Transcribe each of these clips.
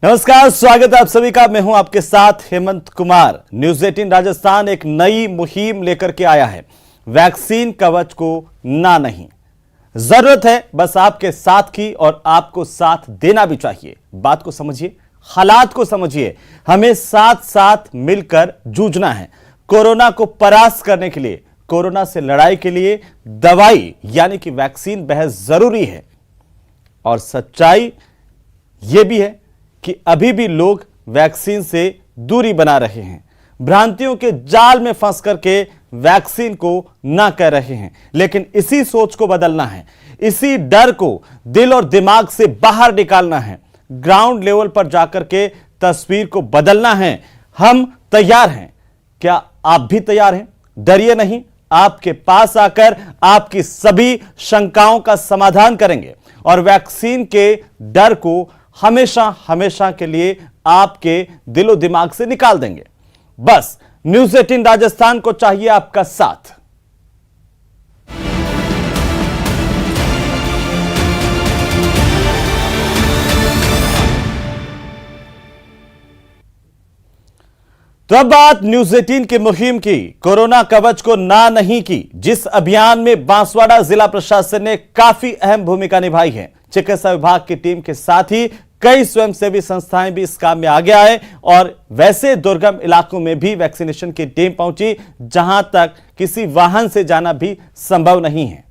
नमस्कार, स्वागत है आप सभी का। मैं हूं आपके साथ हेमंत कुमार। न्यूज 18 राजस्थान एक नई मुहिम लेकर के आया है। वैक्सीन कवच को ना नहीं, जरूरत है बस आपके साथ की और आपको साथ देना भी चाहिए। बात को समझिए, हालात को समझिए। हमें साथ साथ मिलकर जूझना है। कोरोना को परास्त करने के लिए, कोरोना से लड़ाई के लिए दवाई यानी कि वैक्सीन बेहद जरूरी है। और सच्चाई यह भी है कि अभी भी लोग वैक्सीन से दूरी बना रहे हैं, भ्रांतियों के जाल में फंस करके वैक्सीन को ना कह रहे हैं। लेकिन इसी सोच को बदलना है, इसी डर को दिल और दिमाग से बाहर निकालना है, ग्राउंड लेवल पर जाकर के तस्वीर को बदलना है। हम तैयार हैं। क्या आप भी तैयार हैं? डरिए नहीं, आपके पास आकर आपकी सभी शंकाओं का समाधान करेंगे और वैक्सीन के डर को हमेशा हमेशा के लिए आपके दिलो दिमाग से निकाल देंगे। बस न्यूज 18 राजस्थान को चाहिए आपका साथ। तो अब बात न्यूज 18 की मुहिम की, कोरोना कवच को ना नहीं की, जिस अभियान में बांसवाड़ा जिला प्रशासन ने काफी अहम भूमिका निभाई है। चिकित्सा विभाग की टीम के साथ ही कई स्वयंसेवी संस्थाएं भी इस काम में आगे आए और वैसे दुर्गम इलाकों में भी वैक्सीनेशन की टीम पहुंची जहां तक किसी वाहन से जाना भी संभव नहीं है।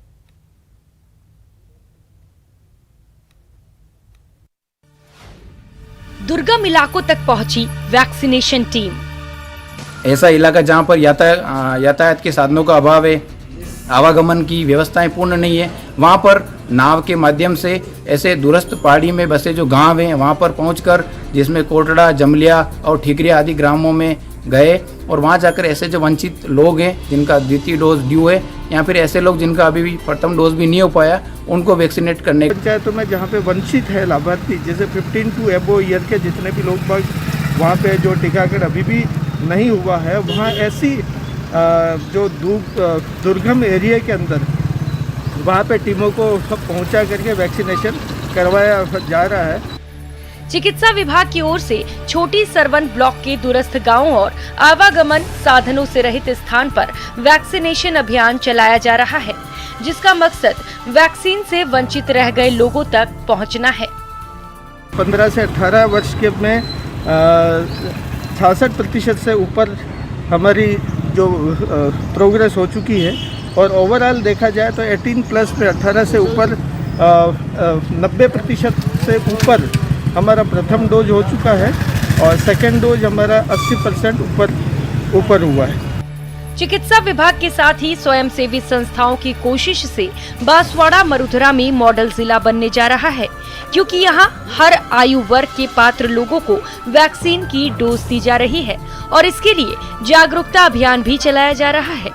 दुर्गम इलाकों तक पहुंची वैक्सीनेशन टीम। ऐसा इलाका जहाँ पर यातायात के साधनों का अभाव है, आवागमन की व्यवस्थाएं पूर्ण नहीं है, वहाँ पर नाव के माध्यम से ऐसे दूरस्थ पहाड़ी में बसे जो गांव हैं वहाँ पर पहुंचकर, जिसमें कोटड़ा, जमलिया और ठिकरिया आदि ग्रामों में गए और वहाँ जाकर ऐसे जो वंचित लोग हैं जिनका द्वितीय डोज ड्यू है या फिर ऐसे लोग जिनका अभी भी प्रथम डोज भी नहीं हो पाया, उनको वैक्सीनेट करने। पंचायतों में जहाँ पे वंचित है लाभार्थी, जैसे 15 टू एबो ईयर के जितने भी लोग वहाँ पे जो टीकाकरण अभी भी नहीं हुआ है, वहाँ ऐसी जो दुर्गम एरिया के अंदर वहाँ पे टीमों को पहुँचा करके वैक्सीनेशन करवाया जा रहा है। चिकित्सा विभाग की ओर से छोटी सरवन ब्लॉक के दूरस्थ गांवों और आवागमन साधनों से रहित स्थान पर वैक्सीनेशन अभियान चलाया जा रहा है, जिसका मकसद वैक्सीन से वंचित रह गए लोगों तक पहुंचना है। 15 से 18 वर्ष के में 66% से ऊपर हमारी जो प्रोग्रेस हो चुकी है और ओवरऑल देखा जाए तो 18 प्लस में 18 से ऊपर 90% से ऊपर हमारा प्रथम डोज हो चुका है और सेकेंड डोज हमारा 80% ऊपर हुआ है। चिकित्सा विभाग के साथ ही स्वयंसेवी संस्थाओं की कोशिश से बांसवाड़ा मरुधरा में मॉडल जिला बनने जा रहा है, क्योंकि यहाँ हर आयु वर्ग के पात्र लोगों को वैक्सीन की डोज दी जा रही है और इसके लिए जागरूकता अभियान भी चलाया जा रहा है।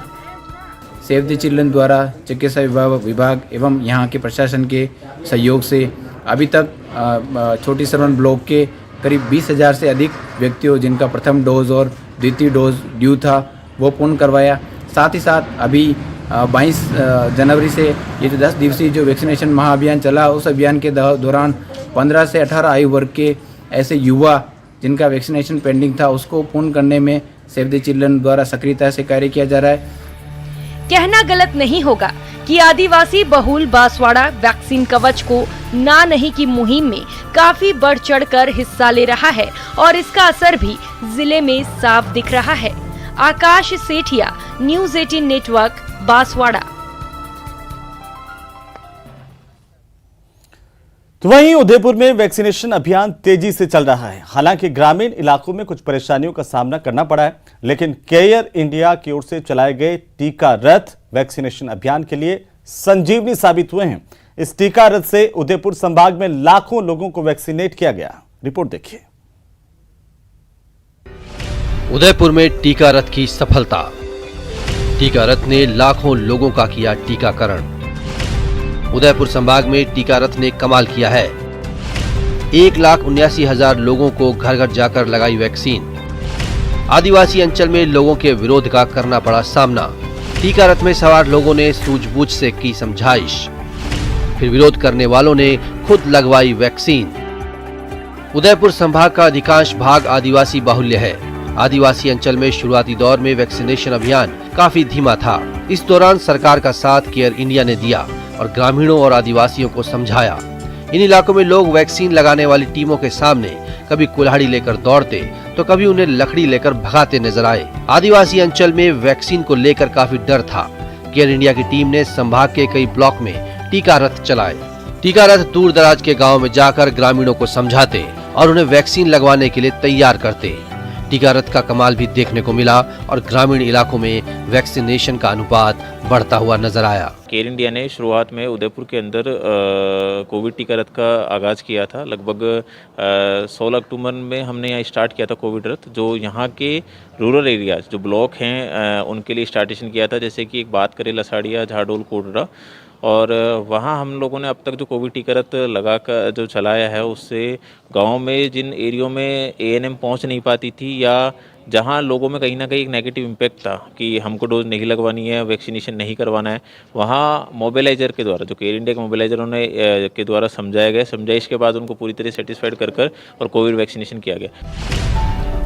सेव द चिल्ड्रन द्वारा चिकित्सा विभाग एवं यहाँ के प्रशासन के सहयोग से अभी तक छोटी सरवन ब्लॉक के करीब 20,000 से अधिक व्यक्तियों जिनका प्रथम डोज और द्वितीय डोज ड्यू था वो पूर्ण करवाया। साथ ही साथ अभी 22 जनवरी से ये जो 10 दिवसीय जो वैक्सीनेशन महाअभियान चला, उस अभियान के दौरान 15 से 18 आयु वर्ग के ऐसे युवा जिनका वैक्सीनेशन पेंडिंग था उसको पूर्ण करने में सेव द चिल्ड्रन द्वारा सक्रियता से कार्य किया जा रहा है। कहना गलत नहीं होगा कि आदिवासी बहुल बांसवाड़ा वैक्सीन कवच को ना नहीं की मुहिम में काफी बढ़ चढ़कर हिस्सा ले रहा है और इसका असर भी जिले में साफ दिख रहा है। आकाश सेठिया, न्यूज 18 नेटवर्क, बांसवाड़ा। तो वहीं उदयपुर में वैक्सीनेशन अभियान तेजी से चल रहा है। हालांकि ग्रामीण इलाकों में कुछ परेशानियों का सामना करना पड़ा है, लेकिन केयर इंडिया की ओर से चलाए गए टीका रथ वैक्सीनेशन अभियान के लिए संजीवनी साबित हुए हैं। इस टीका रथ से उदयपुर संभाग में लाखों लोगों को वैक्सीनेट किया गया। रिपोर्ट देखिए। उदयपुर में टीका रथ की सफलता। टीका रथ ने लाखों लोगों का किया टीकाकरण। उदयपुर संभाग में टीका रथ ने कमाल किया है। 1,79,000 लोगों को घर घर जाकर लगाई वैक्सीन। आदिवासी अंचल में लोगों के विरोध का करना पड़ा सामना। टीका रथ में सवार लोगों ने सूझबूझ से की समझाइश, फिर विरोध करने वालों ने खुद लगवाई वैक्सीन। उदयपुर संभाग का अधिकांश भाग आदिवासी बाहुल्य है। आदिवासी अंचल में शुरुआती दौर में वैक्सीनेशन अभियान काफी धीमा था। इस दौरान सरकार का साथ केयर इंडिया ने दिया और ग्रामीणों और आदिवासियों को समझाया। इन इलाकों में लोग वैक्सीन लगाने वाली टीमों के सामने कभी कुल्हाड़ी लेकर दौड़ते तो कभी उन्हें लकड़ी लेकर भगाते नजर आए। आदिवासी अंचल में वैक्सीन को लेकर काफी डर था। केयर इंडिया की टीम ने संभाग के कई ब्लॉक में टीका रथ चलाए। टीका रथ दूर दराज के गाँव में जाकर ग्रामीणों को समझाते और उन्हें वैक्सीन लगवाने के लिए तैयार करते। टीका रथ का कमाल भी देखने को मिला और ग्रामीण इलाकों में वैक्सीनेशन का अनुपात बढ़ता हुआ नजर आया। केयर इंडिया ने शुरुआत में उदयपुर के अंदर कोविड टीका रथ का आगाज़ किया था। लगभग 16 अक्टूबर में हमने यहाँ स्टार्ट किया था कोविड रथ, जो यहाँ के रूरल एरियाज जो ब्लॉक हैं उनके लिए स्टार्टेशन किया था। जैसे कि एक बात करें लसाड़िया, झाडोल, कोडरा, और वहाँ हम लोगों ने अब तक जो कोविड टीका रथ लगा कर जो चलाया है उससे गाँव में जिन एरियो में ANM पहुँच नहीं पाती थी या जहाँ लोगों में कहीं ना कहीं एक नेगेटिव इम्पैक्ट था कि हमको डोज नहीं लगवानी है, वैक्सीनेशन नहीं करवाना है, वहाँ मोबिलाइजर के द्वारा जो केयर इंडिया के मोबिलाइजरों ने के द्वारा समझाया गया। समझाइश के बाद उनको पूरी तरह सेटिस्फाइड कर और कोविड वैक्सीनेशन किया गया।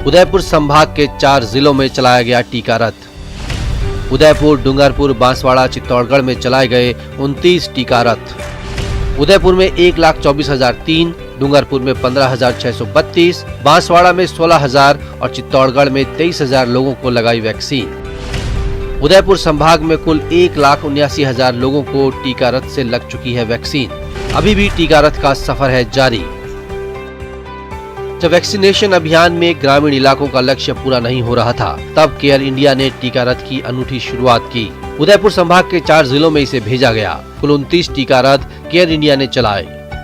उदयपुर संभाग के 4 जिलों में चलाया गया टीका रथ। उदयपुर, डूंगरपुर, बांसवाड़ा, चित्तौड़गढ़ में चलाए गए 29 टीका रथ। उदयपुर में 1,24,003, डूंगरपुर में 15,632, बांसवाड़ा में 16,000 और चित्तौड़गढ़ में 23,000 लोगों को लगाई वैक्सीन। उदयपुर संभाग में कुल 1,79,000 लोगों को टीका रथ से लग चुकी है वैक्सीन। अभी भी टीका रथ का सफर है जारी। जब वैक्सीनेशन अभियान में ग्रामीण इलाकों का लक्ष्य पूरा नहीं हो रहा था, तब केयर इंडिया ने टीका रथ की अनूठी शुरुआत की। उदयपुर संभाग के 4 जिलों में इसे भेजा गया। कुल 29 टीका रथ केयर इंडिया ने चलाए।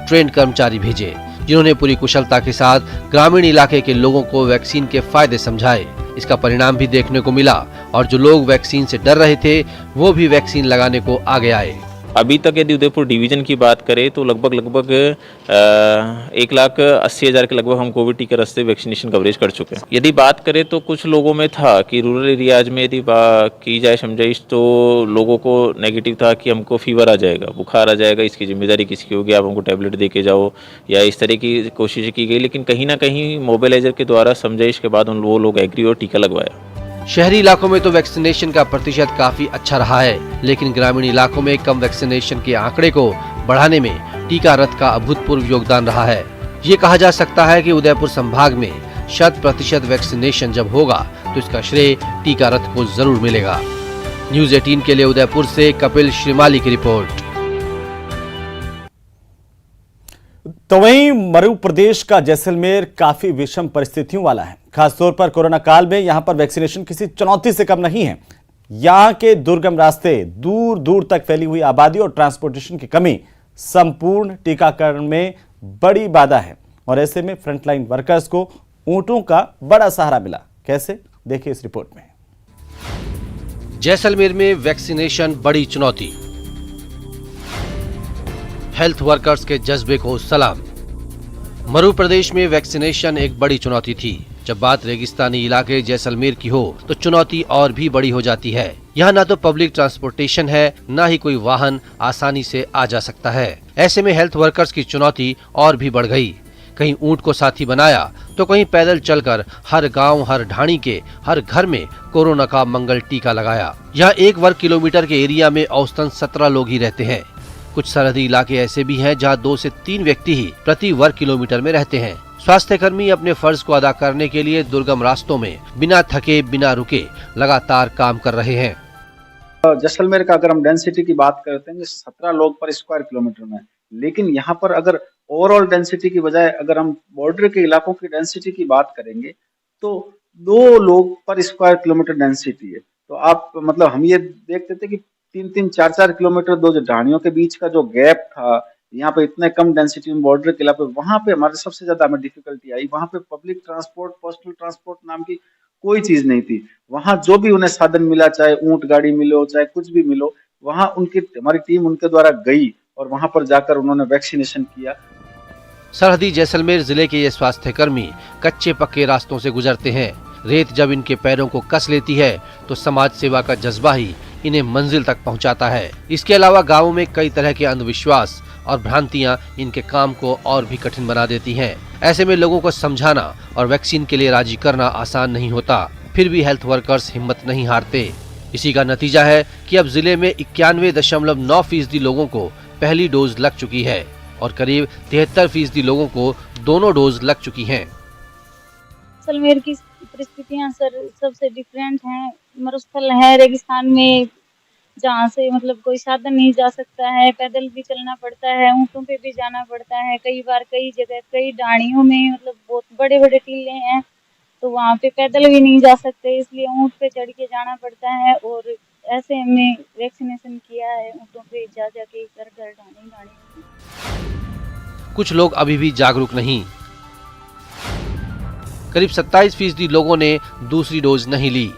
ट्रेंड कर्मचारी भेजे जिन्होंने पूरी कुशलता के साथ ग्रामीण इलाके के लोगों को वैक्सीन के फायदे समझाए। इसका परिणाम भी देखने को मिला और जो लोग वैक्सीन से डर रहे थे वो भी वैक्सीन लगाने को आगे आए। अभी तक यदि उदयपुर डिवीज़न की बात करें तो लगभग 1,80,000 के लगभग हम कोविड टीका रथ से वैक्सीनेशन कवरेज कर चुके हैं। यदि बात करें तो कुछ लोगों में था कि रूरल एरियाज में यदि की जाए समझाइश तो लोगों को नेगेटिव था कि हमको फीवर आ जाएगा, बुखार आ जाएगा, इसकी जिम्मेदारी किसकी होगी, आप हमको टैबलेट दे के जाओ, या इस तरह की कोशिश की गई। लेकिन कहीं ना कहीं मोबिलाइजर के द्वारा समझाइश के बाद वो लोग एग्री और टीका लगवाया। शहरी इलाकों में तो वैक्सीनेशन का प्रतिशत काफी अच्छा रहा है, लेकिन ग्रामीण इलाकों में कम वैक्सीनेशन के आंकड़े को बढ़ाने में टीका रथ का अभूतपूर्व योगदान रहा है। ये कहा जा सकता है कि उदयपुर संभाग में 100% वैक्सीनेशन जब होगा तो इसका श्रेय टीका रथ को जरूर मिलेगा। न्यूज़ 18 के लिए उदयपुर से कपिल श्रीमाली की रिपोर्ट। तो वहीं मध्य प्रदेश का जैसलमेर काफी विषम परिस्थितियों वाला है। खासतौर पर कोरोना काल में यहां पर वैक्सीनेशन किसी चुनौती से कम नहीं है। यहां के दुर्गम रास्ते, दूर दूर तक फैली हुई आबादी और ट्रांसपोर्टेशन की कमी संपूर्ण टीकाकरण में बड़ी बाधा है। और ऐसे में फ्रंटलाइन वर्कर्स को ऊंटों का बड़ा सहारा मिला। कैसे, देखिए इस रिपोर्ट में। जैसलमेर में वैक्सीनेशन बड़ी चुनौती, हेल्थ वर्कर्स के जज्बे को सलाम। मध्य प्रदेश में वैक्सीनेशन एक बड़ी चुनौती थी। जब बात रेगिस्तानी इलाके जैसलमेर की हो तो चुनौती और भी बड़ी हो जाती है। यहाँ ना तो पब्लिक ट्रांसपोर्टेशन है, ना ही कोई वाहन आसानी से आ जा सकता है। ऐसे में हेल्थ वर्कर्स की चुनौती और भी बढ़ गई। कहीं ऊंट को साथी बनाया तो कहीं पैदल चलकर हर गांव, हर ढाणी के हर घर में कोरोना का मंगल टीका लगाया। यहाँ 1 वर्ग किलोमीटर के एरिया में औसतन 17 लोग ही रहते हैं। कुछ सरहदी इलाके ऐसे भी हैं जहां 2 से 3 व्यक्ति ही प्रति वर्ग किलोमीटर में रहते हैं। स्वास्थ्य कर्मी अपने फर्ज को अदा करने के लिए दुर्गम रास्तों में बिना थके, बिना रुके लगातार काम कर रहे हैं। जैसलमेर का अगर हम डेंसिटी की बात करते हैं 17 लोग पर स्क्वायर किलोमीटर में, लेकिन यहाँ पर अगर ओवरऑल डेंसिटी की बजाय अगर हम बॉर्डर के इलाकों की डेंसिटी की बात करेंगे तो 2 लोग पर स्क्वायर किलोमीटर डेंसिटी है। तो आप मतलब हम ये देखते थे कि 3-3, 4-4 किलोमीटर 2 ढाणियों के बीच का जो गैप था, यहाँ पे इतने कम डेंसिटी में बॉर्डर के इलाके, वहां पे हमारे सबसे ज्यादा हमें डिफिकल्टी आई। वहां पे पब्लिक ट्रांसपोर्ट, पर्सनल ट्रांसपोर्ट नाम की कोई चीज नहीं थी। वहां जो भी उन्हें साधन मिला, चाहे ऊंट गाड़ी मिलो, चाहे कुछ भी मिलो, वहां हमारी टीम उनके द्वारा गई और वहां पर जाकर उन्होंने वैक्सीनेशन किया। सरहदी जैसलमेर जिले के ये स्वास्थ्य कर्मी कच्चे पक्के रास्तों से गुजरते हैं। रेत जब इनके पैरों को कस लेती है तो समाज सेवा का जज्बा ही इन्हें मंजिल तक पहुंचाता है। इसके अलावा गांवों में कई तरह के अंधविश्वास और भ्रांतियां इनके काम को और भी कठिन बना देती हैं। ऐसे में लोगों को समझाना और वैक्सीन के लिए राजी करना आसान नहीं होता, फिर भी हेल्थ वर्कर्स हिम्मत नहीं हारते। इसी का नतीजा है कि अब जिले में 91.9% लोगों को पहली डोज लग चुकी है और करीब 73% लोगों को दोनों डोज लग चुकी हैं। जैसलमेर की परिस्थितियां सर सबसे डिफरेंट हैं। मरुस्थल है रेगिस्तान में, जहाँ से मतलब कोई साधन नहीं जा सकता है, पैदल भी चलना पड़ता है, ऊँटों पे भी जाना पड़ता है। कई बार कई जगह कई डाणियों में मतलब बहुत बड़े बड़े टीले हैं, तो वहाँ पे पैदल भी नहीं जा सकते, इसलिए ऊँट पे चढ़ के जाना पड़ता है। और ऐसे हमने वैक्सीनेशन किया है ऊँटों पे जा के, घर घर डाणी। कुछ लोग अभी भी जागरूक नहीं। करीब 27% लोगों ने दूसरी डोज नहीं ली।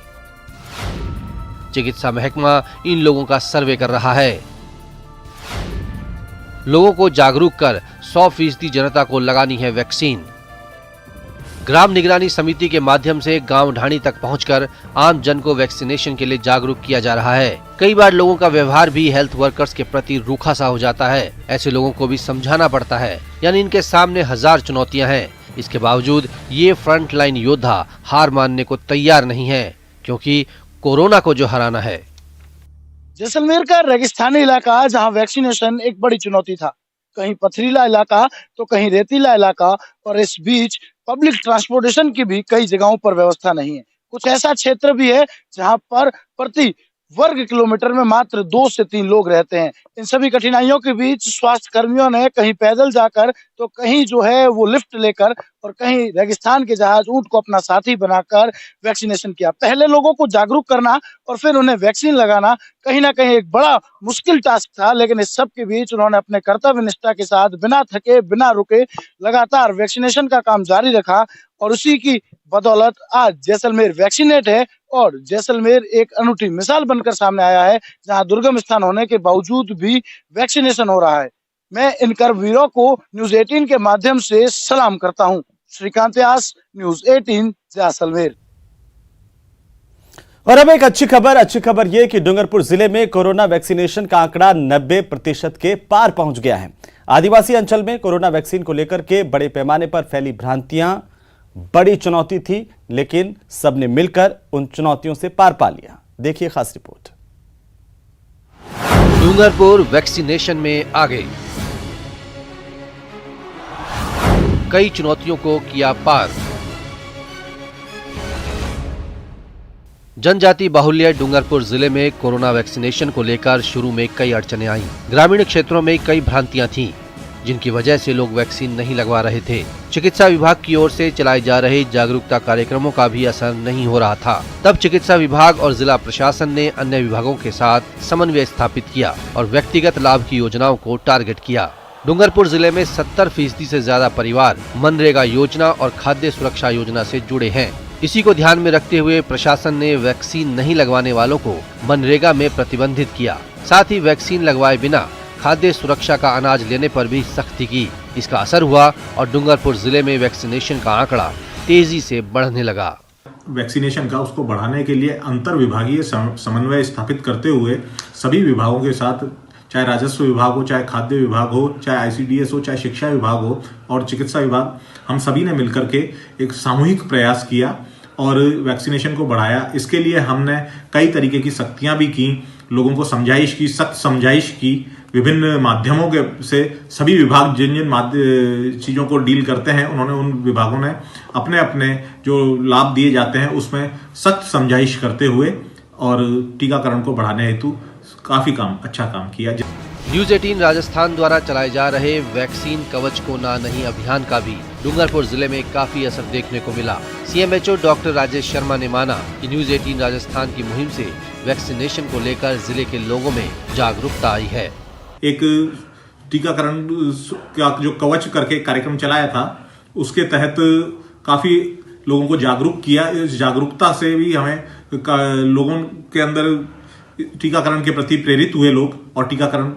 चिकित्सा महकमा इन लोगों का सर्वे कर रहा है। लोगों को जागरूक कर 100% जनता को लगानी है वैक्सीन। ग्राम निगरानी समिति के माध्यम से गांव ढाणी तक पहुंचकर आम जन को वैक्सीनेशन के लिए जागरूक किया जा रहा है। कई बार लोगों का व्यवहार भी हेल्थ वर्कर्स के प्रति रूखा सा हो जाता है। ऐसे लोगों को भी समझाना पड़ता है, यानी इनके सामने हजार चुनौतियां हैं। इसके बावजूद ये फ्रंट लाइन योद्धा हार मानने को तैयार नहीं है, क्योंकि कोरोना को जो हराना है। जैसलमेर का रेगिस्तानी इलाका, जहां वैक्सीनेशन एक बड़ी चुनौती था, कहीं पथरीला इलाका तो कहीं रेतीला इलाका, और इस बीच पब्लिक ट्रांसपोर्टेशन की भी कई जगहों पर व्यवस्था नहीं है। कुछ ऐसा क्षेत्र भी है जहां पर प्रति वर्ग किलोमीटर में मात्र 2 से 3 लोग रहते हैं। इन सभी कठिनाइयों के बीच स्वास्थ्य कर्मियों ने कहीं पैदल जाकर तो कहीं जो है वो लिफ्ट लेकर और कहीं रेगिस्तान के जहाज ऊंट को अपना साथी बनाकर वैक्सीनेशन किया। पहले लोगों को जागरूक करना और फिर उन्हें वैक्सीन लगाना कहीं ना कहीं एक बड़ा मुश्किल टास्क था, लेकिन इस सब के बीच उन्होंने अपने कर्तव्य निष्ठा के साथ बिना थके बिना रुके लगातार वैक्सीनेशन का काम जारी रखा, और उसी की बदौलत आज जैसलमेर वैक्सीनेट है और जैसलमेर एक अनूठी मिसाल बनकर सामने आया है, जहां दुर्गम स्थान होने के बावजूद भी वैक्सीनेशन हो रहा है। मैं इन कर्मवीरों को न्यूज 18 के माध्यम से सलाम करता हूं। श्रीकांत व्यास, न्यूज 18 जैसलमेर। और अब एक अच्छी खबर यह कि डूंगरपुर जिले में कोरोना वैक्सीनेशन का आंकड़ा 90% के पार पहुंच गया है। आदिवासी अंचल में कोरोना वैक्सीन को लेकर के बड़े पैमाने पर फैली भ्रांतियां बड़ी चुनौती थी, लेकिन सबने मिलकर उन चुनौतियों से पार पा लिया। देखिए खास रिपोर्ट। डूंगरपुर वैक्सीनेशन में आगे, कई चुनौतियों को किया पार। जनजाति बाहुल्य डूंगरपुर जिले में कोरोना वैक्सीनेशन को लेकर शुरू में कई अड़चनें आईं। ग्रामीण क्षेत्रों में कई भ्रांतियां थीं, जिनकी वजह से लोग वैक्सीन नहीं लगवा रहे थे। चिकित्सा विभाग की ओर से चलाए जा रहे जागरूकता कार्यक्रमों का भी असर नहीं हो रहा था। तब चिकित्सा विभाग और जिला प्रशासन ने अन्य विभागों के साथ समन्वय स्थापित किया और व्यक्तिगत लाभ की योजनाओं को टारगेट किया। डूंगरपुर जिले में 70% से ज्यादा परिवार मनरेगा योजना और खाद्य सुरक्षा योजना से जुड़े हैं। इसी को ध्यान में रखते हुए प्रशासन ने वैक्सीन नहीं लगवाने वालों को मनरेगा में प्रतिबंधित किया। साथ ही वैक्सीन लगवाए बिना खाद्य सुरक्षा का अनाज लेने पर भी सख्ती की। इसका असर हुआ और डूंगरपुर जिले में वैक्सीनेशन का आंकड़ा तेजी से बढ़ने लगा। वैक्सीनेशन का उसको बढ़ाने के लिए अंतर विभागीय समन्वय स्थापित करते हुए सभी विभागों के साथ, चाहे राजस्व विभाग हो, चाहे खाद्य विभाग हो, चाहे आईसीडीएस हो, चाहे शिक्षा विभाग हो और चिकित्सा विभाग, हम सभी ने मिलकर के एक सामूहिक प्रयास किया और वैक्सीनेशन को बढ़ाया। इसके लिए हमने कई तरीके की सख्तियां भी की, लोगों को समझाइश की, सख्त समझाइश की। विभिन्न माध्यमों के से सभी विभाग जिन जिन चीज़ों को डील करते हैं, उन्होंने उन विभागों ने अपने अपने जो लाभ दिए जाते हैं उसमें सख्त समझाइश करते हुए और टीकाकरण को बढ़ाने हेतु काफ़ी अच्छा काम किया। न्यूज 18 राजस्थान द्वारा चलाए जा रहे वैक्सीन कवच को ना नहीं अभियान का भी डूंगरपुर जिले में काफी असर देखने को मिला। सीएमएचओ डॉक्टर राजेश शर्मा ने माना कि न्यूज 18 राजस्थान की मुहिम से वैक्सीनेशन को लेकर जिले के लोगों में जागरूकता आई है। एक टीकाकरण का जो कवच करके कार्यक्रम चलाया था, उसके तहत काफी लोगों को जागरूक किया। इस जागरूकता से भी हमें लोगों के अंदर टीकाकरण के प्रति प्रेरित हुए लोग, और टीकाकरण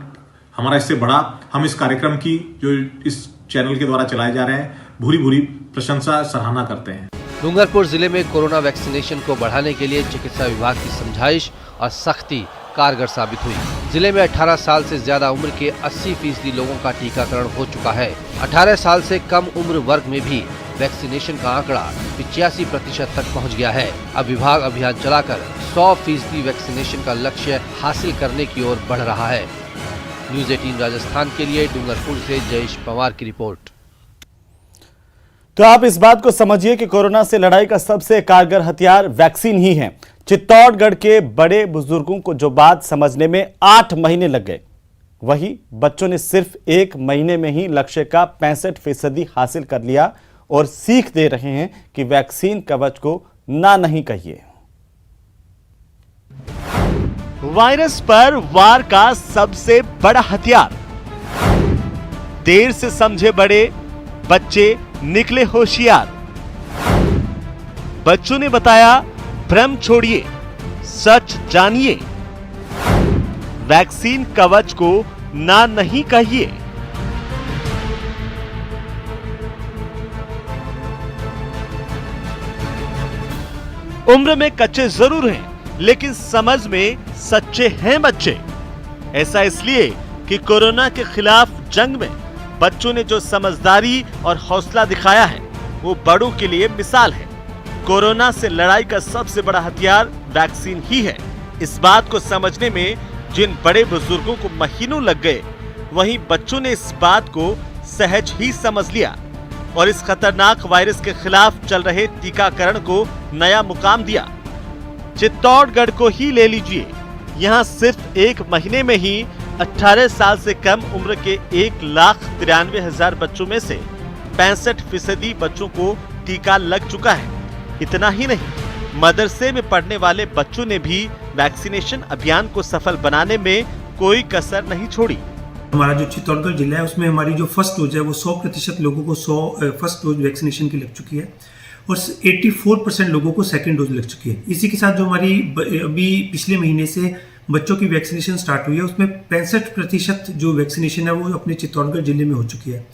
हमारा इससे बढ़ा। हम इस कार्यक्रम की जो इस चैनल के द्वारा चलाए जा रहे हैं भूरी भूरी प्रशंसा सराहना करते हैं। डूंगरपुर जिले में कोरोना वैक्सीनेशन को बढ़ाने के लिए चिकित्सा विभाग की समझाइश और सख्ती कारगर साबित हुई। जिले में 18 साल से ज्यादा उम्र के 80% लोगों का टीकाकरण हो चुका है। 18 साल से कम उम्र वर्ग में भी वैक्सीनेशन का आंकड़ा 85% तक पहुंच गया है। अब विभाग अभियान चलाकर 100% वैक्सीनेशन का लक्ष्य हासिल करने की ओर बढ़ रहा है। न्यूज़ 18 राजस्थान के लिए डूंगरपुर से जयेश पवार की रिपोर्ट। तो आप इस बात को समझिए कि कोरोना से लड़ाई का सबसे कारगर हथियार वैक्सीन ही है। चित्तौड़गढ़ के बड़े बुजुर्गों को जो बात समझने में 8 महीने लग गए, वही बच्चों ने सिर्फ 1 महीने में ही लक्ष्य का 65% हासिल कर लिया और सीख दे रहे हैं कि वैक्सीन कवच को ना नहीं कहिए। वायरस पर वार का सबसे बड़ा हथियार, देर से समझे बड़े, बच्चे निकले होशियार। बच्चों ने बताया, भ्रम छोड़िए, सच जानिए, वैक्सीन कवच को ना नहीं कहिए। उम्र में कच्चे जरूर हैं, लेकिन समझ में सच्चे हैं बच्चे। ऐसा इसलिए कि कोरोना के खिलाफ जंग में बच्चों ने जो समझदारी और हौसला दिखाया है, वो बड़ों के लिए मिसाल है। कोरोना से लड़ाई का सबसे बड़ा हथियार वैक्सीन ही है। इस बात को समझने में जिन बड़े बुजुर्गों को महीनों लग गए, वहीं बच्चों ने इस बात को सहज ही समझ लिया और इस खतरनाक वायरस के खिलाफ चल रहे टीकाकरण को नया मुकाम दिया। चित्तौड़गढ़ को ही ले लीजिए, यहाँ सिर्फ 1 महीने में ही 18 साल से कम उम्र के 1,93,000 बच्चों में से 65% बच्चों को टीका लग चुका है। इतना ही नहीं, मदरसे में पढ़ने वाले बच्चों ने भी वैक्सीनेशन अभियान को सफल बनाने में कोई कसर नहीं छोड़ी। हमारा जो चित्तौड़गढ़ जिला है, उसमें हमारी जो फर्स्ट डोज है वो 100% लोगों को फर्स्ट डोज वैक्सीनेशन की लग चुकी है और 84% लोगों को सेकेंड डोज लग चुकी है। इसी के साथ जो हमारी अभी पिछले महीने से बच्चों की वैक्सीनेशन स्टार्ट हुई है, उसमें 65% जो वैक्सीनेशन है वो अपने चित्तौड़गढ़ जिले में हो चुकी है।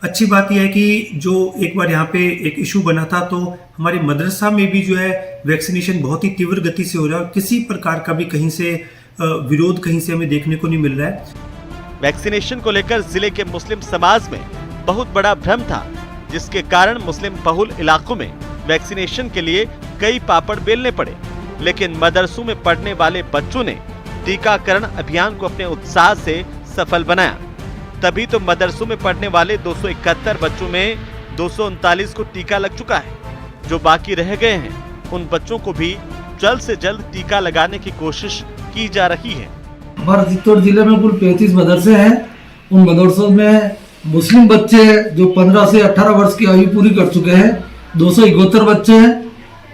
अच्छी बात यह है कि जो एक बार यहाँ पे एक इशू बना था, तो हमारे मदरसा में भी जो है वैक्सीनेशन बहुत ही तीव्र गति से हो रहा है और किसी प्रकार का भी कहीं से विरोध कहीं से हमें देखने को नहीं मिल रहा है। वैक्सीनेशन को लेकर जिले के मुस्लिम समाज में बहुत बड़ा भ्रम था, जिसके कारण मुस्लिम बहुल इलाकों में वैक्सीनेशन के लिए कई पापड़ बेलने पड़े। लेकिन मदरसों में पढ़ने वाले बच्चों ने टीकाकरण अभियान को अपने उत्साह से सफल बनाया। तभी तो मदरसों में पढ़ने वाले 271 बच्चों में 239 को टीका लग चुका है। जो बाकी रह गए हैं, उन बच्चों को भी जल्द से जल्द टीका लगाने की कोशिश की जा रही है। हमारे चित्तौड़ जिले में कुल 35 मदरसे हैं। उन मदरसों में मुस्लिम बच्चे जो 15 से 18 वर्ष की आयु पूरी कर चुके हैं 271 बच्चे हैं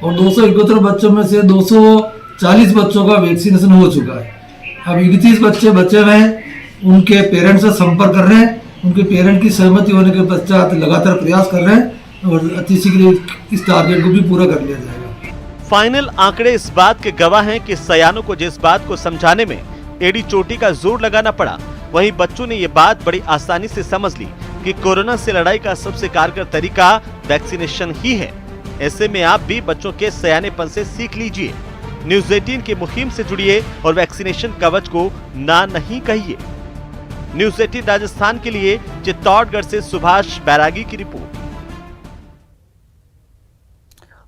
और 271 बच्चों में से 240 बच्चों का वैक्सीनेशन हो चुका है। अब 31 बच्चे बचे हुए हैं, उनके पेरेंट्स से संपर्क कर रहे हैं। उनके पेरेंट की सहमति होने के पश्चात लगातार प्रयास कर रहे हैं और अति शीघ्र इस टारगेट को भी पूरा कर लिया जाएगा। फाइनल आंकड़े इस बात के गवाह हैं कि सयानों को जिस बात को समझाने में एड़ी चोटी का जोर लगाना पड़ा, वहीं बच्चों ने ये बात बड़ी आसानी से समझ ली कि कोरोना से लड़ाई का सबसे कारगर तरीका वैक्सीनेशन ही है। ऐसे में आप भी बच्चों के सयानेपन से सीख लीजिए। न्यूज़ 18 की मुहिम से जुड़िए और वैक्सीनेशन कवच को ना नहीं कहिए। न्यूज़ 18 राजस्थान के लिए चित्तौड़गढ़ से सुभाष बैरागी की रिपोर्ट।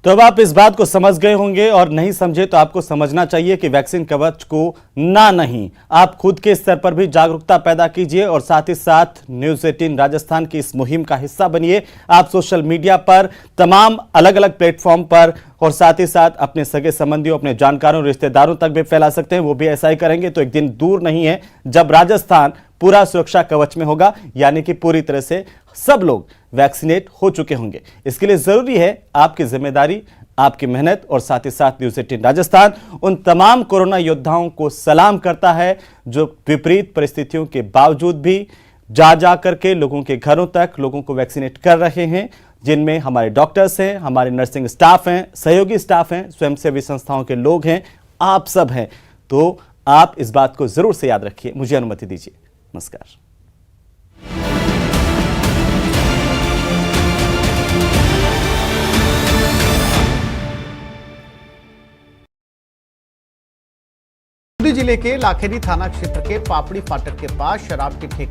तो अब आप इस बात को समझ गए होंगे और नहीं समझे तो आपको समझना चाहिए कि वैक्सीन कवच को ना नहीं, आप खुद के स्तर पर भी जागरूकता पैदा कीजिए और साथ ही साथ न्यूज़ 18 राजस्थान की इस मुहिम का हिस्सा बनिए। आप सोशल मीडिया पर, तमाम अलग अलग प्लेटफॉर्म पर और साथ ही साथ अपने सगे संबंधियों, अपने जानकारों, रिश्तेदारों तक भी फैला सकते हैं। वो भी ऐसा ही करेंगे तो एक दिन दूर नहीं है जब राजस्थान पूरा सुरक्षा कवच में होगा, यानी कि पूरी तरह से सब लोग वैक्सीनेट हो चुके होंगे। इसके लिए जरूरी है आपकी जिम्मेदारी, आपकी मेहनत और साथ ही साथ न्यूज़ 18 राजस्थान उन तमाम कोरोना योद्धाओं को सलाम करता है जो विपरीत परिस्थितियों के बावजूद भी जा करके लोगों के घरों तक लोगों को वैक्सीनेट कर रहे हैं, जिनमें हमारे डॉक्टर्स हैं, हमारे नर्सिंग स्टाफ हैं, सहयोगी स्टाफ हैं, स्वयंसेवी संस्थाओं के लोग हैं, आप सब हैं। तो आप इस बात को जरूर से याद रखिए। मुझे अनुमति दीजिए। नमस्कार। जिले के लाखेरी थाना क्षेत्र के पापड़ी फाटक के पास शराब के ठेके